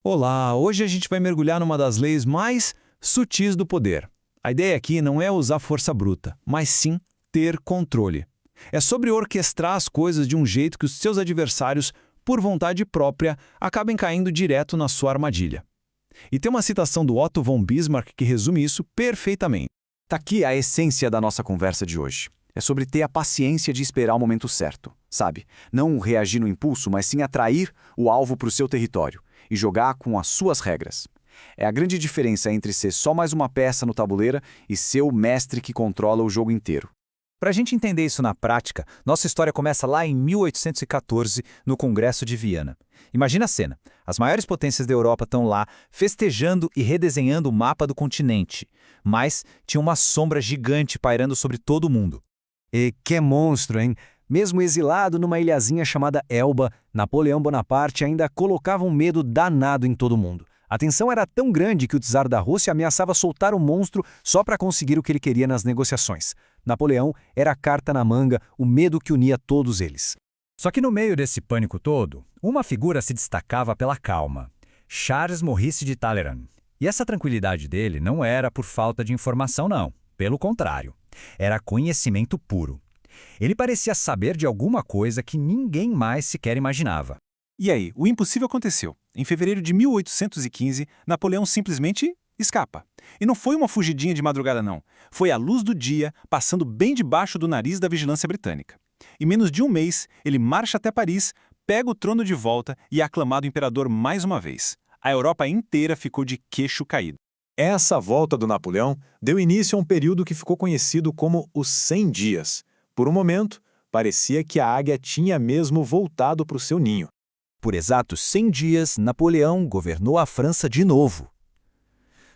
Olá, hoje a gente vai mergulhar numa das leis mais sutis do poder. A ideia aqui não é usar força bruta, mas sim ter controle. É sobre orquestrar as coisas de um jeito que os seus adversários, por vontade própria, acabem caindo direto na sua armadilha. E tem uma citação do Otto von Bismarck que resume isso perfeitamente. Tá aqui a essência da nossa conversa de hoje. É sobre ter a paciência de esperar o momento certo, sabe? Não reagir no impulso, mas sim atrair o alvo para o seu território e jogar com as suas regras. É a grande diferença entre ser só mais uma peça no tabuleiro e ser o mestre que controla o jogo inteiro. Para a gente entender isso na prática, nossa história começa lá em 1814, no Congresso de Viena. Imagina a cena. As maiores potências da Europa estão lá, festejando e redesenhando o mapa do continente. Mas tinha uma sombra gigante pairando sobre todo o mundo. E que monstro, hein? Mesmo exilado numa ilhazinha chamada Elba, Napoleão Bonaparte ainda colocava um medo danado em todo mundo. A tensão era tão grande que o czar da Rússia ameaçava soltar o monstro só para conseguir o que ele queria nas negociações. Napoleão era a carta na manga, o medo que unia todos eles. Só que no meio desse pânico todo, uma figura se destacava pela calma. Charles Maurice de Talleyrand. E essa tranquilidade dele não era por falta de informação, não. Pelo contrário, era conhecimento puro. Ele parecia saber de alguma coisa que ninguém mais sequer imaginava. E aí, o impossível aconteceu. Em fevereiro de 1815, Napoleão simplesmente escapa. E não foi uma fugidinha de madrugada, não. Foi à luz do dia, passando bem debaixo do nariz da vigilância britânica. Em menos de um mês, ele marcha até Paris, pega o trono de volta e é aclamado imperador mais uma vez. A Europa inteira ficou de queixo caído. Essa volta do Napoleão deu início a um período que ficou conhecido como os 100 dias. Por um momento, parecia que a águia tinha mesmo voltado para o seu ninho. Por exatos 100 dias, Napoleão governou a França de novo.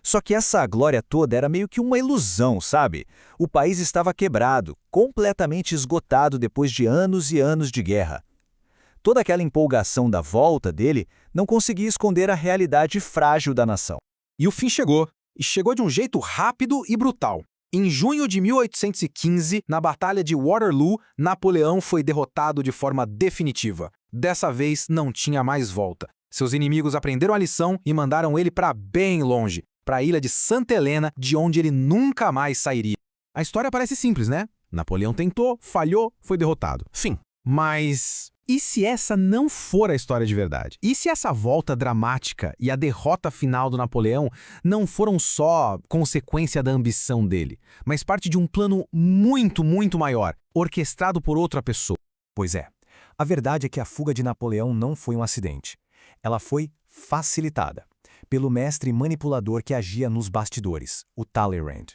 Só que essa glória toda era meio que uma ilusão, sabe? O país estava quebrado, completamente esgotado depois de anos e anos de guerra. Toda aquela empolgação da volta dele não conseguia esconder a realidade frágil da nação. E o fim chegou, e chegou de um jeito rápido e brutal. Em junho de 1815, na Batalha de Waterloo, Napoleão foi derrotado de forma definitiva. Dessa vez, não tinha mais volta. Seus inimigos aprenderam a lição e mandaram ele para bem longe, para a ilha de Santa Helena, de onde ele nunca mais sairia. A história parece simples, né? Napoleão tentou, falhou, foi derrotado. Fim. Mas e se essa não for a história de verdade? E se essa volta dramática e a derrota final do Napoleão não foram só consequência da ambição dele, mas parte de um plano muito maior, orquestrado por outra pessoa? Pois é, a verdade é que a fuga de Napoleão não foi um acidente. Ela foi facilitada pelo mestre manipulador que agia nos bastidores, o Talleyrand.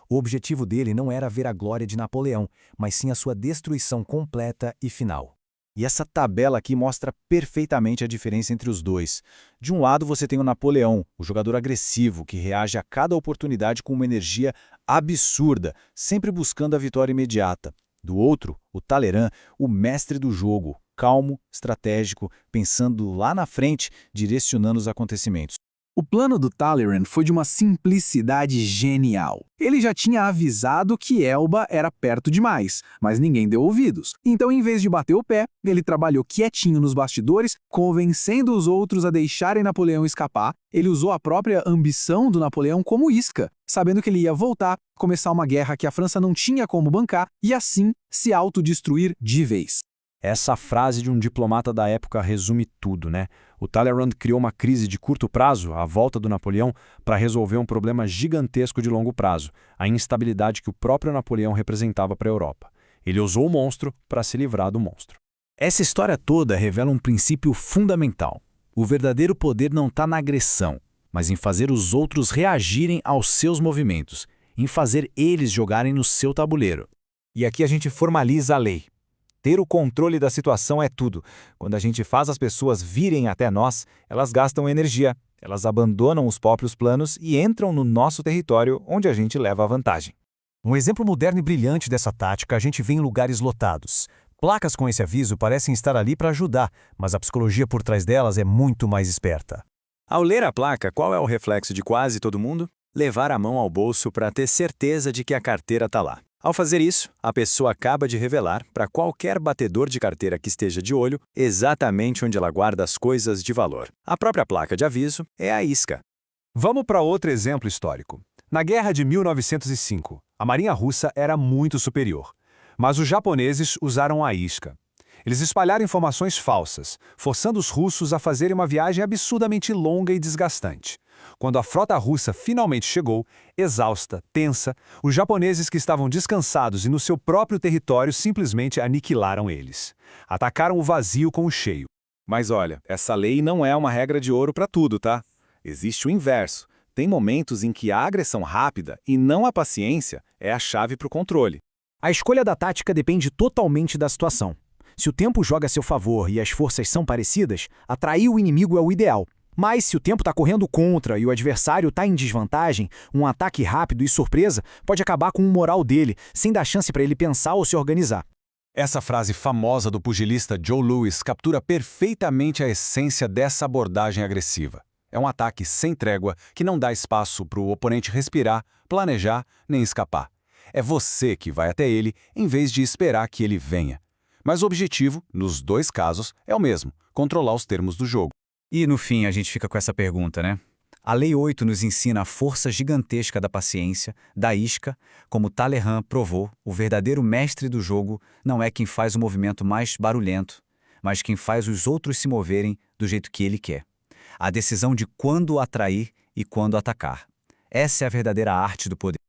O objetivo dele não era ver a glória de Napoleão, mas sim a sua destruição completa e final. E essa tabela aqui mostra perfeitamente a diferença entre os dois. De um lado você tem o Napoleão, o jogador agressivo, que reage a cada oportunidade com uma energia absurda, sempre buscando a vitória imediata. Do outro, o Talleyrand, o mestre do jogo, calmo, estratégico, pensando lá na frente, direcionando os acontecimentos. O plano do Talleyrand foi de uma simplicidade genial. Ele já tinha avisado que Elba era perto demais, mas ninguém deu ouvidos. Então, em vez de bater o pé, ele trabalhou quietinho nos bastidores, convencendo os outros a deixarem Napoleão escapar. Ele usou a própria ambição do Napoleão como isca, sabendo que ele ia voltar, começar uma guerra que a França não tinha como bancar e, assim, se autodestruir de vez. Essa frase de um diplomata da época resume tudo, né? O Talleyrand criou uma crise de curto prazo, a volta do Napoleão, para resolver um problema gigantesco de longo prazo, a instabilidade que o próprio Napoleão representava para a Europa. Ele usou o monstro para se livrar do monstro. Essa história toda revela um princípio fundamental. O verdadeiro poder não está na agressão, mas em fazer os outros reagirem aos seus movimentos, em fazer eles jogarem no seu tabuleiro. E aqui a gente formaliza a lei. Ter o controle da situação é tudo. Quando a gente faz as pessoas virem até nós, elas gastam energia, elas abandonam os próprios planos e entram no nosso território, onde a gente leva a vantagem. Um exemplo moderno e brilhante dessa tática a gente vê em lugares lotados. Placas com esse aviso parecem estar ali para ajudar, mas a psicologia por trás delas é muito mais esperta. Ao ler a placa, qual é o reflexo de quase todo mundo? Levar a mão ao bolso para ter certeza de que a carteira está lá. Ao fazer isso, a pessoa acaba de revelar para qualquer batedor de carteira que esteja de olho exatamente onde ela guarda as coisas de valor. A própria placa de aviso é a isca. Vamos para outro exemplo histórico. Na Guerra de 1905, a Marinha Russa era muito superior, mas os japoneses usaram a isca. Eles espalharam informações falsas, forçando os russos a fazerem uma viagem absurdamente longa e desgastante. Quando a frota russa finalmente chegou, exausta, tensa, os japoneses que estavam descansados e no seu próprio território simplesmente aniquilaram eles. Atacaram o vazio com o cheio. Mas olha, essa lei não é uma regra de ouro para tudo, tá? Existe o inverso. Tem momentos em que a agressão rápida e não a paciência é a chave para o controle. A escolha da tática depende totalmente da situação. Se o tempo joga a seu favor e as forças são parecidas, atrair o inimigo é o ideal. Mas se o tempo está correndo contra e o adversário está em desvantagem, um ataque rápido e surpresa pode acabar com o moral dele, sem dar chance para ele pensar ou se organizar. Essa frase famosa do pugilista Joe Louis captura perfeitamente a essência dessa abordagem agressiva. É um ataque sem trégua que não dá espaço para o oponente respirar, planejar nem escapar. É você que vai até ele em vez de esperar que ele venha. Mas o objetivo, nos dois casos, é o mesmo: controlar os termos do jogo. E no fim a gente fica com essa pergunta, né? A Lei 8 nos ensina a força gigantesca da paciência, da isca. Como Talleyrand provou, o verdadeiro mestre do jogo não é quem faz o movimento mais barulhento, mas quem faz os outros se moverem do jeito que ele quer. A decisão de quando atrair e quando atacar. Essa é a verdadeira arte do poder.